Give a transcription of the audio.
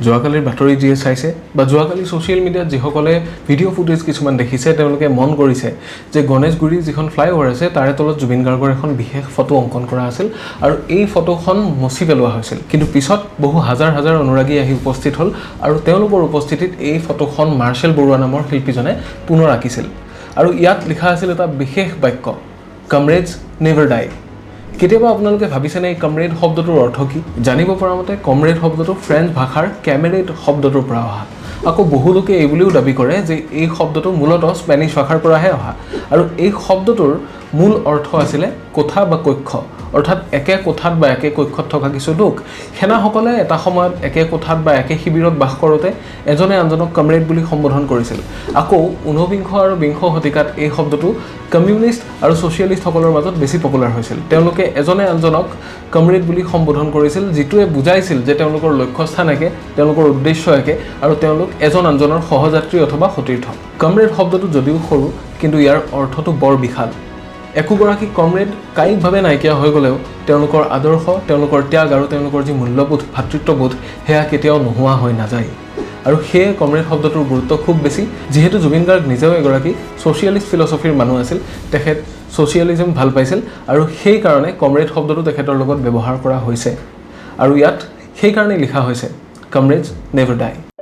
যোৱাকালিৰ বাতৰি যিয়ে চাইছে বা যোৱাকালি ছ'চিয়েল মিডিয়াত যিসকলে ভিডিঅ' ফুটেজ কিছুমান দেখিছে তেওঁলোকে মন কৰিছে যে গণেশগুৰিৰ যিখন ফ্লাইঅভাৰ আছে তাৰে তলত জুবিন গাৰ্গৰ এখন বিশেষ ফটো অংকন কৰা আছিল আৰু এই ফটোখন মচি পেলোৱা হৈছিল কিন্তু পিছত বহু হাজাৰ হাজাৰ অনুৰাগী আহি উপস্থিত হ'ল আৰু তেওঁলোকৰ উপস্থিতিত এই ফটোখন মাৰ্চেল বৰুৱা নামৰ শিল্পীজনে পুনৰ আঁকিছিল আৰু ইয়াত লিখা আছিল এটা বিশেষ বাক্য কমৰেডছ নেভাৰ ডাই কেতিয়াবা আপোনালোকে ভাবিছেনে এই কমৰেড শব্দটোৰ অৰ্থ কি জানিব পৰা মতে কমৰেড শব্দটো ফ্ৰেঞ্চ ভাষাৰ কেমেৰেড শব্দটোৰ পৰা অহা আকৌ বহু লোকে এই বুলিও দাবী কৰে যে এই শব্দটো মূলতঃ স্পেনিছ ভাষাৰ পৰাহে অহা আৰু এই শব্দটোৰ মূল অৰ্থ আছিলে কোঠা বা কক্ষ অৰ্থাৎ একে কোঠাত বা একে কক্ষত থকা কিছু লোক সেনাসকলে এটা সময়ত একে কোঠাত বা একে শিবিৰত বাস কৰোঁতে এজনে আনজনক কমৰেড বুলি সম্বোধন কৰিছিল আকৌ 19 আৰু 20 শতিকাত এই শব্দটো কমিউনিষ্ট আৰু ছ'চিয়েলিষ্টসকলৰ মাজত বেছি পপুলাৰ হৈছিল তেওঁলোকে এজনে আনজনক কমৰেড বুলি সম্বোধন কৰিছিল যিটোৱে বুজাইছিল যে তেওঁলোকৰ লক্ষ্যস্থান একে তেওঁলোকৰ উদ্দেশ্য একে আৰু তেওঁলোক এজন আনজনৰ সহযাত্ৰী অথবা সতীৰ্থ কমৰেড শব্দটো যদিও সৰু কিন্তু ইয়াৰ অৰ্থটো বৰ বিশাল একোগৰাকী কমৰেড কায়িকভাৱে নাইকিয়া হৈ গ'লেও তেওঁলোকৰ আদৰ্শ তেওঁলোকৰ ত্যাগ আৰু তেওঁলোকৰ যি মূল্যবোধ ভাতৃত্ববোধ সেয়া কেতিয়াও নোহোৱা হৈ নাযায় আৰু সেয়ে কমৰেড শব্দটোৰ গুৰুত্ব খুব বেছি যিহেতু জুবিন গাৰ্গ নিজেও এগৰাকী ছ'চিয়েলিষ্ট ফিলচফিৰ মানুহ আছিল তেখেত ছ'চিয়েলিজম ভাল পাইছিল আৰু সেইকাৰণে কমৰেড শব্দটো তেখেতৰ লগত ব্যৱহাৰ কৰা হৈছে আৰু ইয়াত সেইকাৰণে লিখা হৈছে কমৰেডছ নেভাৰ ডাই